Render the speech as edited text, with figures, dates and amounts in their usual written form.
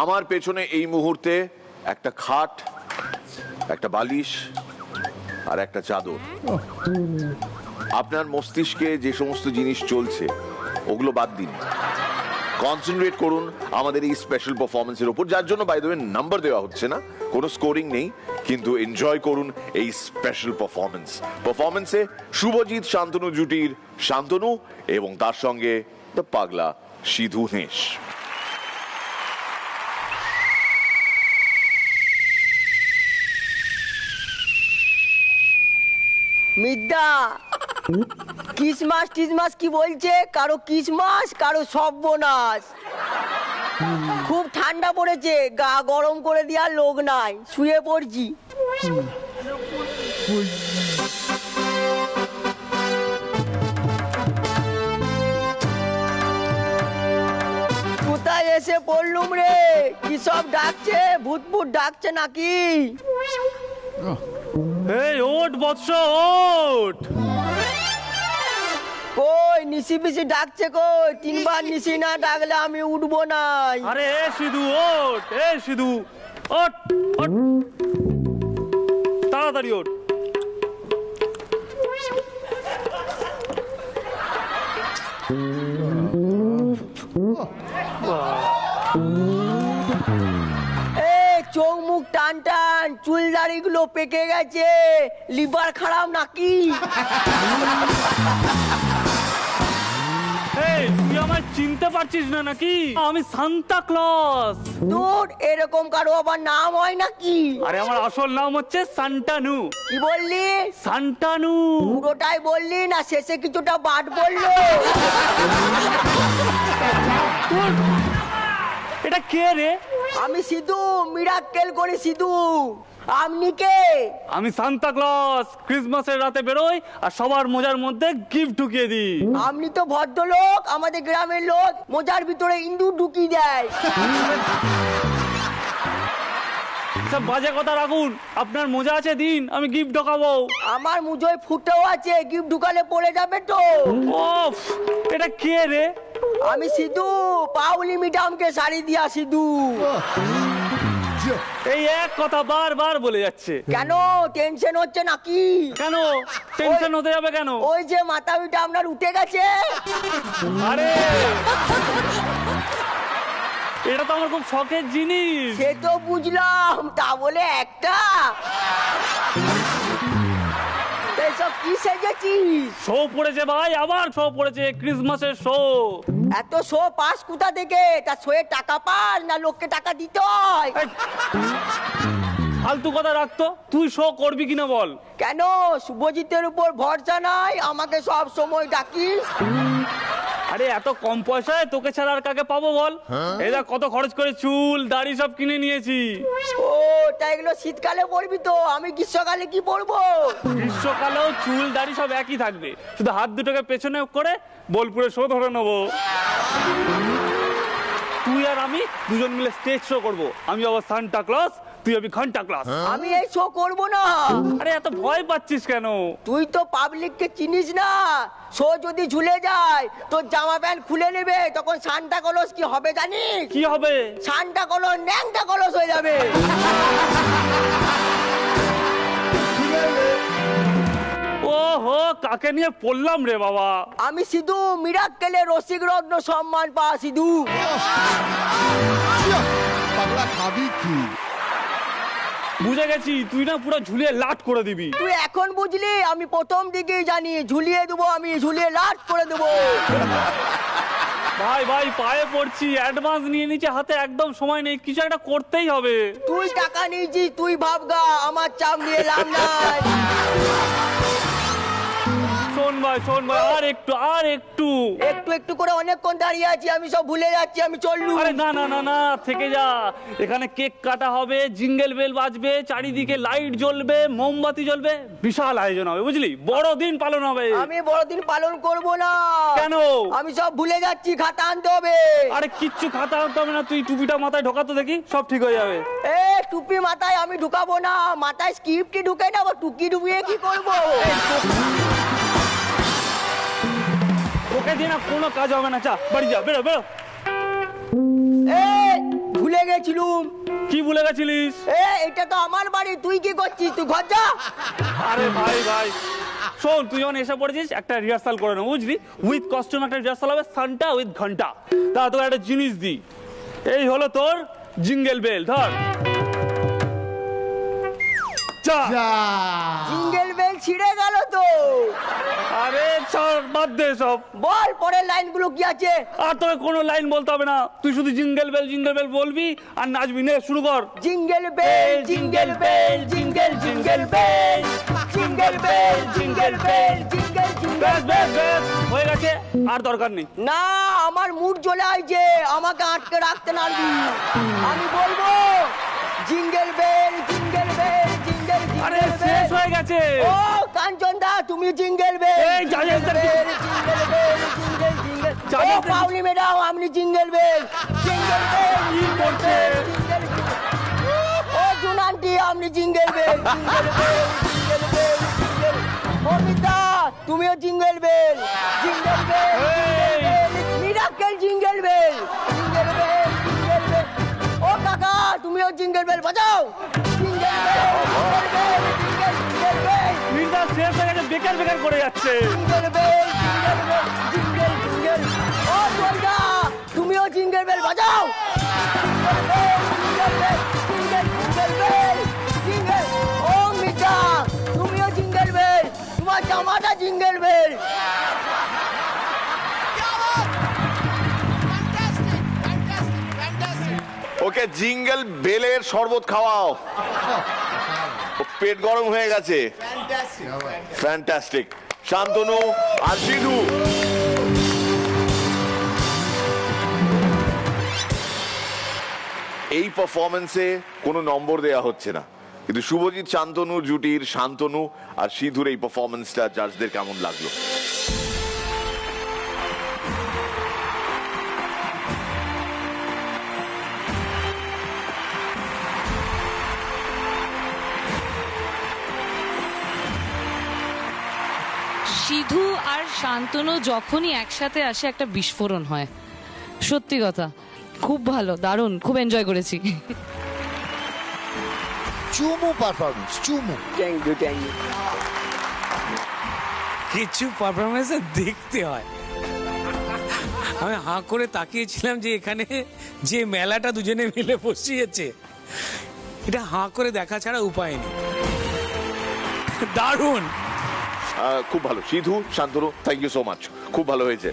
আমার পেছনে এই মুহূর্তে একটা খাট, একটা বালিশ আর একটা চাদর। আপনার মস্তিষ্কে যে সমস্ত জিনিস চলছে ওগুলো বাদ দিন, কনসেন্ট্রেট করুন আমাদের এই স্পেশাল পারফরমেন্সের উপর, যার জন্য বাই দ্য ওয়ে নাম্বার দেওয়া হচ্ছে না, কোনো স্কোরিং নেই, কিন্তু এনজয় করুন এই স্পেশাল পারফরমেন্সে শুভজিৎ শান্তনু জুটির শান্তনু এবং তার সঙ্গে দ্য পাগলা সিধু হেঁস। মিদ্দা ক্রিসমাস কি বলছে, কারো ক্রিসমাস কারো সর্বনাশ। খুব ঠান্ডা পড়েছে, গা গরম করে দেওয়ার লোক নাই, শুয়ে পড়ছি। কোথায় এসে পড়লুম রে? কি সব ডাকছে, ভূত ভূত ডাকছে নাকি? এই ওঠ বৎস ওঠ। কই নিশি পিসি ডাকছে কই? তিনবার নিশি না ডাকলে আমি উঠবো নাই। আরে এ সিধু ওঠ, এ সিধু ওঠ ওঠ, তাড়াতাড়ি ওঠ। চোখ মুখ টান টান, চুল দাড়ি গুলো পেকে গেছে, লিভার খারাপ নাকি? এই তুই আমায় চিনতে পারছিস না নাকি? আমি সান্তা ক্লজ। দূর, এরকম কারো আবার নাম হয় নাকি? আরে আমার আসল নাম হচ্ছে সান্টানু। কি বললি? সান্টানু। পুরোটাই বললি না শেষে কিছুটা বাদ বললো? এটা কে রে? আমি সিধু, মিরাক্কেল করি সিধু। আপনি কে? আমি সান্তা ক্লজ। ক্রিসমাসের রাতে বেরোই আর সবার মোজার মধ্যে গিফট ঢুকিয়ে দিই। আপনি তো ভদ্রলোক, আমাদের গ্রামের লোক মোজার ভিতরে ইন্দুর ঢুকিয়ে দেয়। সব বাজে কথা রাখুন, আপনার মোজা আছে দিন, আমি গিফট ঢোকাবো। আমার মুজোয় ফুটেও আছে, গিফট ঢুকালে পড়ে যাবে তো। ওফ, এটা কে রে? আমি সিধু, পাউলি ম্যাডামকে শাড়ি দিয়া সিধু। এই এক কথা বারবার বলে যাচ্ছে। কেন টেনশন হচ্ছে নাকি? কেন টেনশন হতে যাবে কেন? ওই যে মাথা পিঠা আপনার উঠে গেছে। আরে এটা তো আমার খুব শখের জিনিস। সে তো বুঝলাম, তা বলে একটা এসব কি সেজেছিস? শো পড়েছে ভাই, আবার শো পড়েছে, ক্রিসমাসের শো। এত শো পাস কোথা থেকে? তা শোয়ে টাকা পাস না লোককে টাকা দিতে হয়? ফালতু কথা রাখতো, তুই শো করবি কিনা বল? কেন শুভজিতের উপর ভরসা নাই? আমাকে সব সময় ডাকিস। আরে এত কম পয়সায় তোকে ছাড়া আর কাকে পাবো বল? এই দেখ কত খরচ করে চুল দাড়ি সব কিনে নিয়েছি। ও তাই এগুলো শীতকালে পরবি তো, আমি গ্রীষ্মকালে কি পরবো? গ্রীষ্মকালেও চুল দাড়ি সব একই থাকবে, শুধু হাত দুটোকে পেছনে করে বোলপুরে শো ধরে নেবো। তুই আর আমি দুজন মিলে স্টেজ শো করবো। আমি আবার সান্টা ক্লজ, তুই আমি ঘন্টা ক্লাস। আমি এই শো করবো না। আরে এত ভয় পাচ্ছিস কেন? তুই তো পাবলিককে চিনিস না। শো যদি ঝুলে যায় তোর জামা প্যান্ট খুলে নেবে, তখন সান্টা কলস কি হবে জানিস? কি হবে? সান্টা কলস ন্যাংটা কলস হয়ে যাবে। ওহো, কাকে নিয়ে পড়লাম রে বাবা? আমি সিধু, মিরাক্কেলের রসিক রত্ন সম্মান পা সিধু। পাগলা খাবি কি? বুঝে গেছি, তুই না পুরো ঝুলিয়ে লাট করে দিবি। তুই এখন বুঝলি? আমি প্রথম দিকেই জানি ঝুলিয়ে দেবো, আমি ঝুলিয়ে লাট করে দেবো। ভাই ভাই পায়ে পড়ছি, অ্যাডভান্স নিয়ে নিচে হাতে, একদম সময় নেই, কিছু একটা করতেই হবে। তুই টাকা নিয়েছিস, তুই ভাবগা, আমার চাপ নিয়ে লাভ নাই। শোন ভাই, আর একটু একটু একটু করে অনেকক্ষণ দাঁড়িয়ে আছি, আমি সব ভুলে যাচ্ছি, আমি চললুম। আরে না না না না, থেকে যা। এখানে কেক কাটা হবে, জিঙ্গেল বেল বাজবে, চারিদিকে লাইট জ্বলবে, মোমবাতি জ্বলবে, বিশাল আয়োজন হবে, বুঝলি? বড়দিন পালন হবে। আমি বড়দিন পালন করব না। কেন? আমি সব ভুলে যাচ্ছি, খাতা আনতে হবে। আরে কিচ্ছু খাতা আনতে হবে না, তুই টুপিটা মাথায় ঢোকাতো দেখি, সব ঠিক হয়ে যাবে। এ টুপি মাথায় আমি ঢুকাবো না, মাথায় স্ক্রিপ্টই ঢুকে নেবো, টুকি ঢুকিয়ে কি করবো? ওকে দিয়ে না কোনো কাজ হবে না, চা বাড়ি যা, বেরো বেরো। এ ভুলে গেছিলুম। কি ভুলে গেছিলিস? এটা তো আমার বাড়ি, তুই কি করছিস? তুই ঘর যা। আরে ভাই ভাই শোন, তুই যখন এসে পড়েছিস একটা রিহার্সাল করে নেবো বুঝলি, উইথ কস্টিউম একটা রিহার্সাল হবে, সান্টা উইথ ঘন্টা। তা তোকে একটা জিনিস দি, এই হলো তোর জিঙ্গেল বেল, ধর। যা। যা। জিঙ্গেল বেল ছিঁড়ে গেল তো। আরে ছাড়, বাদ দে সব। বল পরের লাইনগুলো কি আছে। আর তোকে কোনো লাইন বলতে হবে না, তুই শুধু জিঙ্গেল বেল বলবি আর নাচবি। নে শুরু কর। Jingle bell jingle bell jingle jingle bell jingle bell jingle bell jingle ব্যাস জিঙ্গেল ব্যাস ব্যাস হয়ে গেছে, আর দরকার নেই। না, আমার মুড চলে আইছে, আমাকে আটকে রাখতে নারবি। আমি বলবো jingle bell jingle bell jingle আরে জিঙ্গেল শেষ বেল। হয়ে গেছে। ও কাঞ্চন দা, তুমি জিঙ্গেল বেল এই, যা, যা, যা, jingle jingle bell jingle jingle. যা, ও যা, পাউলি ম্যাডাম, আপনি jingle bell jingle bell jingle bell jingle ও জুনান্টি, আপনি jingle bell jingle bell jingle bell jingle. Amita, তুমিও জিঙ্গেল বেল জিঙ্গেল বেল এই। Mirakkel jingle bell jingle bell jingle bell. ও কাকা, তুমিও জিঙ্গেল বেল বাজাও। Jingle bell jingle bell jingle jingle bell Mirza শেষ হয়ে গেছে, বেকার বেকার করে যাচ্ছে। Jingle bell jingle bell jingle jingle. ও জয়দা, তুমিও জিঙ্গেল বেল বাজাও। Jingle bell jingle bell jingle jingle bell jingle. ও মিতা, তুমিও জিঙ্গেল বেল, তোমার জামাটা জিঙ্গেল বেল। ওকে জিঙ্গেল বেলের শরবত খাওয়াও, ও পেট গরম হয়ে গেছে। ফ্যান্টাস্টিক। শান্তনু আর সিধু, এই পারফরমেন্সে কোনো নম্বর দেয়া হচ্ছে না, কিন্তু শুভজিৎ শান্তনু জুটির শান্তনু আর সিধুর এই পারফরমেন্সটা জাজদের কেমন লাগলো? সিধু আর শান্তনু যখনই একসাথে আসে একটা বিস্ফোরণ হয়, সত্যি কথা। খুব ভালো, দারুণ, খুব এনজয় করেছি। চুমু পারফরমেন্স, চুমু। Thank you thank you. কিছু পারফরমেন্সে দেখতে হয়। আমি হাঁ করে তাকিয়েছিলাম যে এখানে যে মেলাটা দুজনে মিলে বসিয়েছে, এটা হাঁ করে দেখা ছাড়া উপায় নেই। দারুণ। খুব ভালো। Sidhu Shantanu, thank you so much, খুব ভালো হয়েছে।